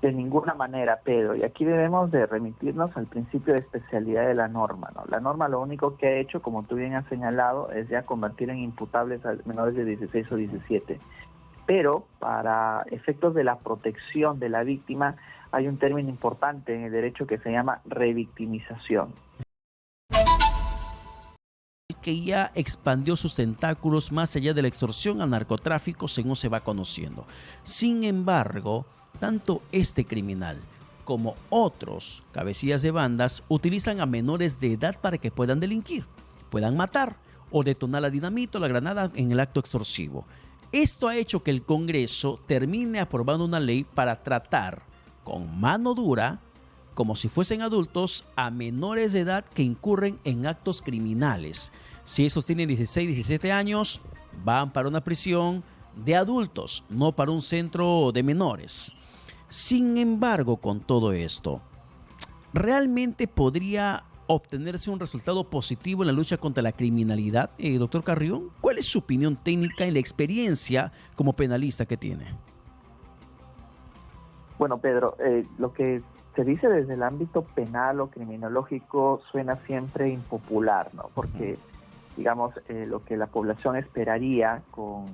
De ninguna manera, Pedro, y aquí debemos de remitirnos al principio de especialidad de la norma, ¿no? La norma lo único que ha hecho, como tú bien has señalado, es ya convertir en imputables a menores de 16 o 17. Pero para efectos de la protección de la víctima hay un término importante en el derecho que se llama revictimización. Que ya expandió sus tentáculos más allá de la extorsión al narcotráfico, según se va conociendo. Sin embargo, tanto este criminal como otros cabecillas de bandas utilizan a menores de edad para que puedan delinquir, puedan matar o detonar la dinamita o la granada en el acto extorsivo. Esto ha hecho que el Congreso termine aprobando una ley para tratar con mano dura, como si fuesen adultos, a menores de edad que incurren en actos criminales. Si esos tienen 16, 17 años, van para una prisión de adultos, no para un centro de menores. Sin embargo, con todo esto, ¿realmente podría obtenerse un resultado positivo en la lucha contra la criminalidad? Doctor Carrión, ¿cuál es su opinión técnica y la experiencia como penalista que tiene? Bueno, Pedro, lo que se dice desde el ámbito penal o criminológico suena siempre impopular, ¿no? Porque, digamos, lo que la población esperaría con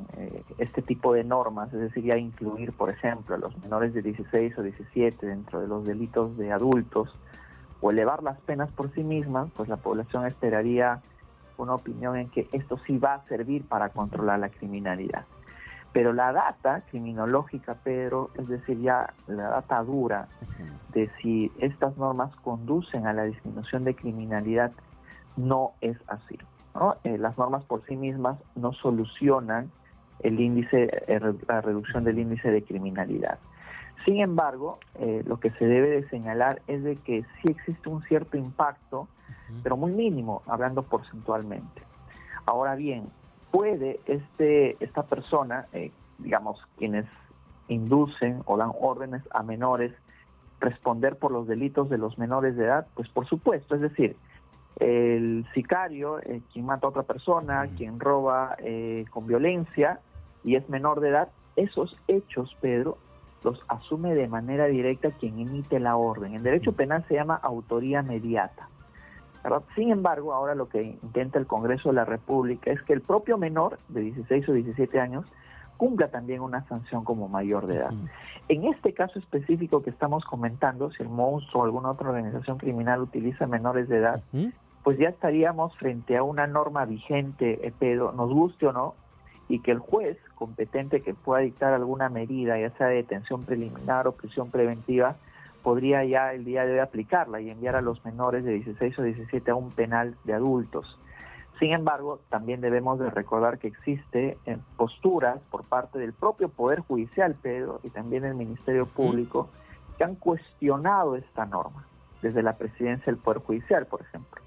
este tipo de normas, es decir, ya incluir, por ejemplo, a los menores de 16 o 17 dentro de los delitos de adultos, o elevar las penas por sí mismas, pues la población esperaría una opinión en que esto sí va a servir para controlar la criminalidad. Pero la data criminológica, Pedro, es decir, ya la data dura de si estas normas conducen a la disminución de criminalidad, no es así, ¿no? Las normas por sí mismas no solucionan el índice, la reducción del índice de criminalidad. Sin embargo, lo que se debe de señalar es de que sí existe un cierto impacto, pero muy mínimo, hablando porcentualmente. Ahora bien, puede esta persona, digamos, quienes inducen o dan órdenes a menores, responder por los delitos de los menores de edad? Pues por supuesto, es decir, el sicario, quien mata a otra persona, quien roba con violencia y es menor de edad, esos hechos, Pedro, los asume de manera directa quien emite la orden. En derecho penal se llama autoría mediata, ¿verdad? Sin embargo, ahora lo que intenta el Congreso de la República es que el propio menor de 16 o 17 años cumpla también una sanción como mayor de edad. En este caso específico que estamos comentando, si el MOUS o alguna otra organización criminal utiliza menores de edad, pues ya estaríamos frente a una norma vigente, Pedro, nos guste o no, y que el juez competente que pueda dictar alguna medida, ya sea de detención preliminar o prisión preventiva, podría ya el día de hoy aplicarla y enviar a los menores de 16 o 17 a un penal de adultos. Sin embargo, también debemos de recordar que existe posturas por parte del propio Poder Judicial, Pedro, y también el Ministerio Público, que han cuestionado esta norma, desde la presidencia del Poder Judicial, por ejemplo,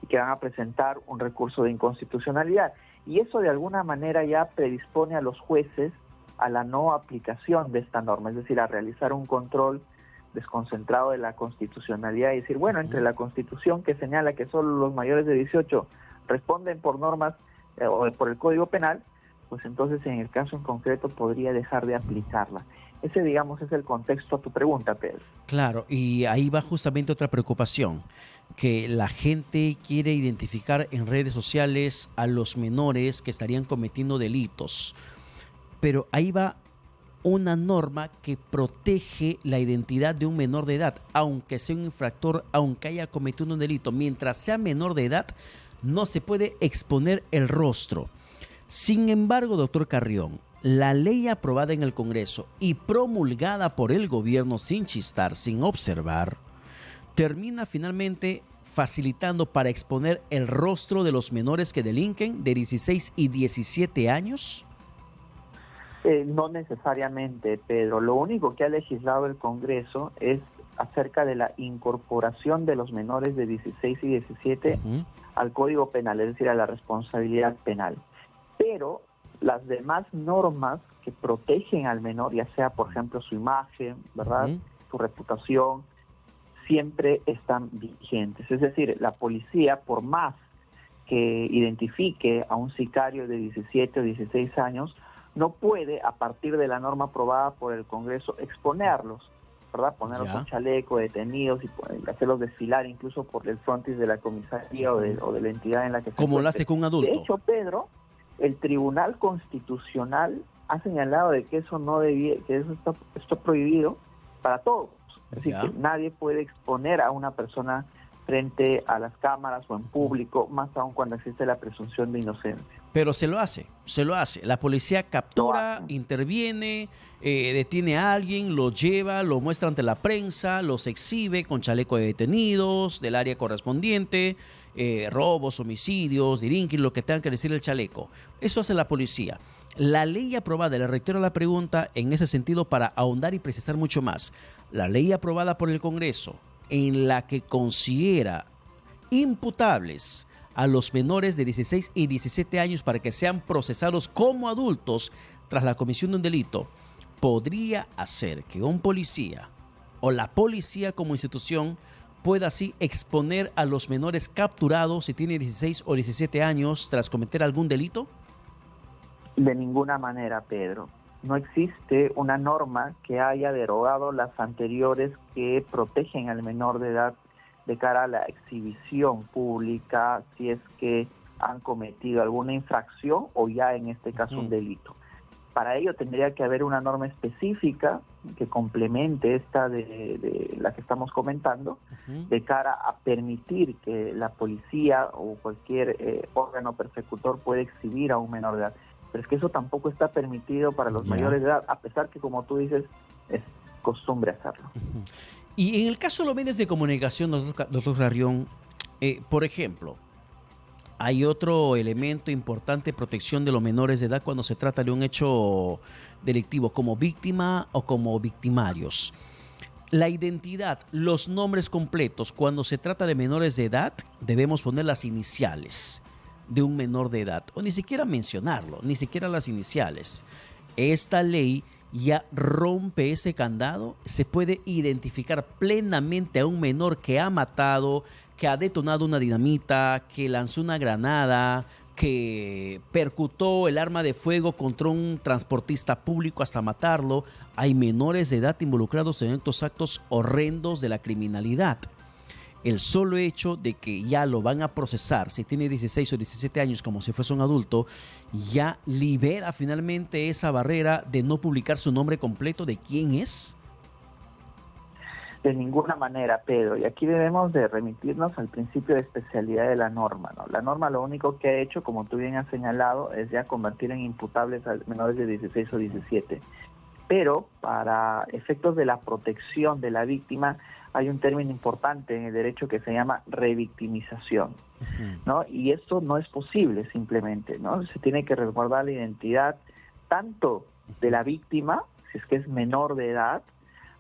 y que van a presentar un recurso de inconstitucionalidad. Y eso de alguna manera ya predispone a los jueces a la no aplicación de esta norma, es decir, a realizar un control desconcentrado de la constitucionalidad y decir, bueno, entre la Constitución que señala que solo los mayores de 18 responden por normas o por el Código Penal, pues entonces en el caso en concreto podría dejar de aplicarla. Ese, digamos, es el contexto a tu pregunta, Pedro. Claro, y ahí va justamente otra preocupación, que la gente quiere identificar en redes sociales a los menores que estarían cometiendo delitos, pero ahí va una norma que protege la identidad de un menor de edad, aunque sea un infractor, aunque haya cometido un delito. Mientras sea menor de edad, no se puede exponer el rostro. Sin embargo, doctor Carrión, la ley aprobada en el Congreso y promulgada por el gobierno sin chistar, sin observar, termina finalmente facilitando para exponer el rostro de los menores que delinquen de 16 y 17 años. No necesariamente, Pedro. Lo único que ha legislado el Congreso es acerca de la incorporación de los menores de 16 y 17 al Código Penal, es decir, a la responsabilidad penal. Pero las demás normas que protegen al menor, ya sea, por ejemplo, su imagen, ¿verdad?, su reputación, siempre están vigentes. Es decir, la policía, por más que identifique a un sicario de 17 o 16 años, no puede, a partir de la norma aprobada por el Congreso, exponerlos. ¿verdad? Ponerlos Ya. con chaleco, detenidos y hacerlos desfilar incluso por el frontis de la comisaría o de la entidad en la que se Como lo encuentre. hace con un De adulto. hecho, Pedro, el Tribunal Constitucional ha señalado de que eso no debía, que eso está prohibido para todos. Es decir, Ya. que nadie puede exponer a una persona frente a las cámaras o en público, más aún cuando existe la presunción de inocencia. Pero se lo hace. La policía captura, Lo hace. interviene, detiene a alguien, lo lleva, lo muestra ante la prensa, los exhibe con chaleco de detenidos del área correspondiente, robos, homicidios, dirinquis, lo que tenga que decir el chaleco. Eso hace la policía. La ley aprobada, le reitero la pregunta en ese sentido para ahondar y precisar mucho más. La ley aprobada por el Congreso en la que considera imputables a los menores de 16 y 17 años para que sean procesados como adultos tras la comisión de un delito, podría hacer que un policía o la policía como institución pueda así exponer a los menores capturados si tiene 16 o 17 años tras cometer algún delito? De ninguna manera, Pedro. No existe una norma que haya derogado las anteriores que protegen al menor de edad de cara a la exhibición pública si es que han cometido alguna infracción o ya en este caso un delito. Para ello tendría que haber una norma específica que complemente esta de la que estamos comentando, de cara a permitir que la policía o cualquier órgano persecutor pueda exhibir a un menor de edad. Pero es que eso tampoco está permitido para los mayores de edad, a pesar que, como tú dices, es costumbre hacerlo. Y en el caso de los medios de comunicación, doctor Carrión, por ejemplo, hay otro elemento importante, protección de los menores de edad cuando se trata de un hecho delictivo, como víctima o como victimarios. La identidad, los nombres completos, cuando se trata de menores de edad, debemos poner las iniciales de un menor de edad, o ni siquiera mencionarlo, ni siquiera las iniciales. Esta ley ya rompe ese candado. Se puede identificar plenamente a un menor que ha matado, que ha detonado una dinamita, que lanzó una granada, que percutó el arma de fuego contra un transportista público hasta matarlo. Hay menores de edad involucrados en estos actos horrendos de la criminalidad. El solo hecho de que ya lo van a procesar, si tiene 16 o 17 años como si fuese un adulto, ya libera finalmente esa barrera de no publicar su nombre completo de quién es. De ninguna manera, Pedro. Y aquí debemos de remitirnos al principio de especialidad de la norma, ¿no? La norma lo único que ha hecho, como tú bien has señalado, es ya convertir en imputables a menores de 16 o 17. Pero para efectos de la protección de la víctima, hay un término importante en el derecho que se llama revictimización, ¿no? Y esto no es posible simplemente, ¿no? Se tiene que resguardar la identidad tanto de la víctima, si es que es menor de edad,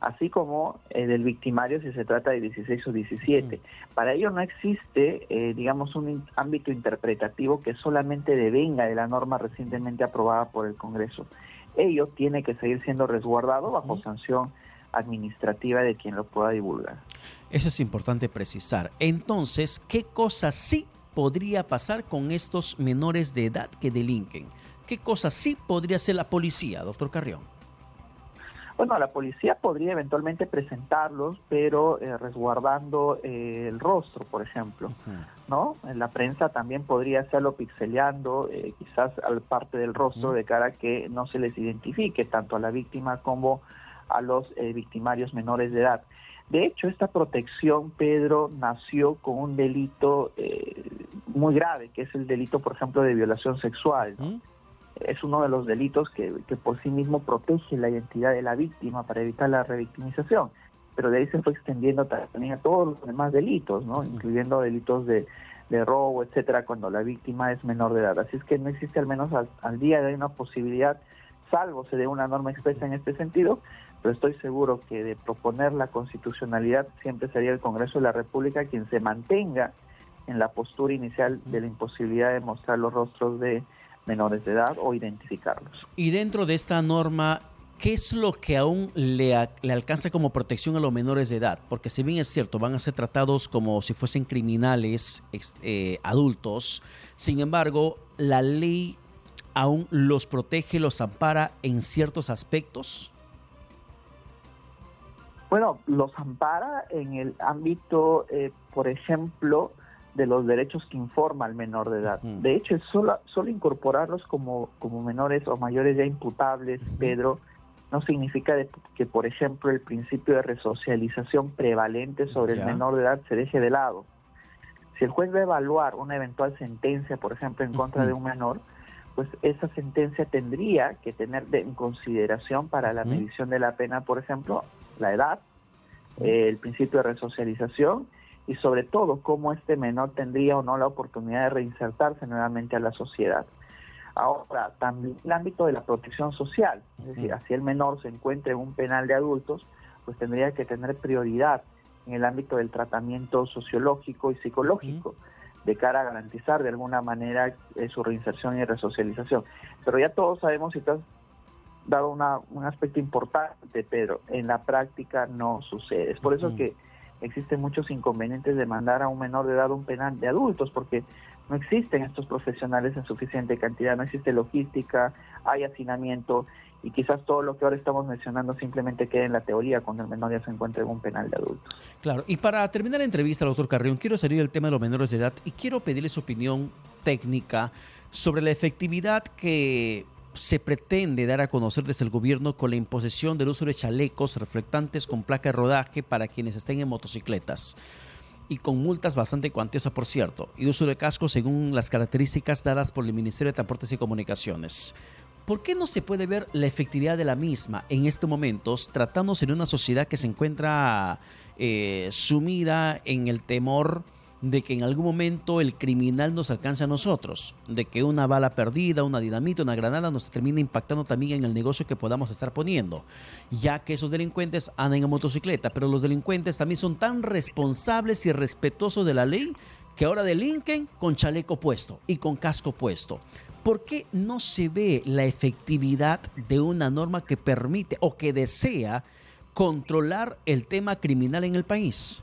así como del victimario si se trata de 16 o 17. Para ello no existe, digamos, un ámbito interpretativo que solamente devenga de la norma recientemente aprobada por el Congreso. Ello tiene que seguir siendo resguardado bajo sanción administrativa de quien lo pueda divulgar. Eso es importante precisar. Entonces, ¿qué cosa sí podría pasar con estos menores de edad que delinquen? ¿Qué cosa sí podría hacer la policía, doctor Carrión? Bueno, la policía podría eventualmente presentarlos, pero resguardando el rostro, por ejemplo, ¿no? En la prensa también podría hacerlo pixeleando, quizás al parte del rostro, de cara a que no se les identifique tanto a la víctima como a los victimarios menores de edad. De hecho, esta protección, Pedro, nació con un delito muy grave, que es el delito, por ejemplo, de violación sexual, ¿no? Es uno de los delitos que por sí mismo protege la identidad de la víctima para evitar la revictimización, pero de ahí se fue extendiendo también a todos los demás delitos, ¿no? Incluyendo delitos de robo, etcétera, cuando la víctima es menor de edad. Así es que no existe, al menos al día de hoy, una posibilidad, salvo se dé una norma expresa en este sentido, pero estoy seguro que de proponer la constitucionalidad siempre sería el Congreso de la República quien se mantenga en la postura inicial de la imposibilidad de mostrar los rostros de menores de edad o identificarlos. Y dentro de esta norma, ¿qué es lo que aún le alcanza como protección a los menores de edad? Porque si bien es cierto, van a ser tratados como si fuesen criminales adultos, sin embargo, la ley aún los protege, los ampara en ciertos aspectos. Bueno, los ampara en el ámbito, por ejemplo, de los derechos que informa al menor de edad. De hecho, solo incorporarlos como menores o mayores ya imputables, Pedro, no significa que, por ejemplo, el principio de resocialización prevalente sobre el menor de edad se deje de lado. Si el juez va a evaluar una eventual sentencia, por ejemplo, en contra de un menor, pues esa sentencia tendría que tener en consideración para la medición de la pena, por ejemplo, la edad, el principio de resocialización y sobre todo cómo este menor tendría o no la oportunidad de reinsertarse nuevamente a la sociedad. Ahora, también el ámbito de la protección social, es decir, si el menor se encuentra en un penal de adultos, pues tendría que tener prioridad en el ámbito del tratamiento sociológico y psicológico, de cara a garantizar de alguna manera su reinserción y resocialización. Pero ya todos sabemos, y te has dado un aspecto importante, Pedro, en la práctica no sucede. Es por eso que existen muchos inconvenientes de mandar a un menor de edad a un penal de adultos, porque no existen estos profesionales en suficiente cantidad, no existe logística, hay hacinamiento, y quizás todo lo que ahora estamos mencionando simplemente quede en la teoría cuando el menor ya se encuentra en un penal de adultos. Claro, y para terminar la entrevista, doctor Carrión, quiero salir del tema de los menores de edad y quiero pedirle su opinión técnica sobre la efectividad que se pretende dar a conocer desde el gobierno con la imposición del uso de chalecos reflectantes con placa de rodaje para quienes estén en motocicletas y con multas bastante cuantiosas, por cierto, y uso de cascos según las características dadas por el Ministerio de Transportes y Comunicaciones. ¿Por qué no se puede ver la efectividad de la misma en estos momentos, tratándose de una sociedad que se encuentra sumida en el temor de que en algún momento el criminal nos alcance a nosotros, de que una bala perdida, una dinamita, una granada nos termine impactando también en el negocio que podamos estar poniendo, ya que esos delincuentes andan en motocicleta, pero los delincuentes también son tan responsables y respetuosos de la ley que ahora delinquen con chaleco puesto y con casco puesto. ¿Por qué no se ve la efectividad de una norma que permite o que desea controlar el tema criminal en el país?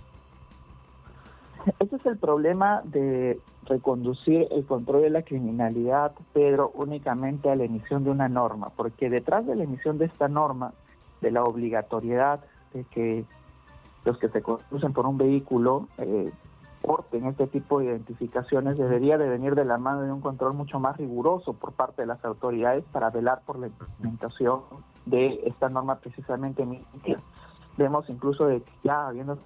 Ese es el problema de reconducir el control de la criminalidad, Pedro, únicamente a la emisión de una norma, porque detrás de la emisión de esta norma, de la obligatoriedad de que los que se conducen por un vehículo porten este tipo de identificaciones, debería de venir de la mano de un control mucho más riguroso por parte de las autoridades para velar por la implementación de esta norma precisamente emitida. Vemos incluso de que ya habiendo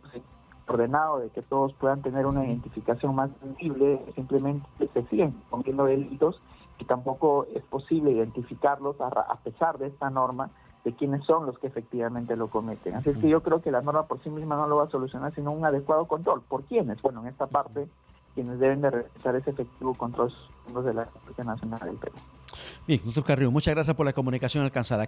ordenado de que todos puedan tener una identificación más sensible, simplemente se siguen cometiendo delitos y tampoco es posible identificarlos a pesar de esta norma de quiénes son los que efectivamente lo cometen. Así es que yo creo que la norma por sí misma no lo va a solucionar, sino un adecuado control. ¿Por quiénes? Bueno, en esta parte, quienes deben de realizar ese efectivo control son los de la Policía Nacional del Perú. Bien, doctor Carrión, muchas gracias por la comunicación alcanzada.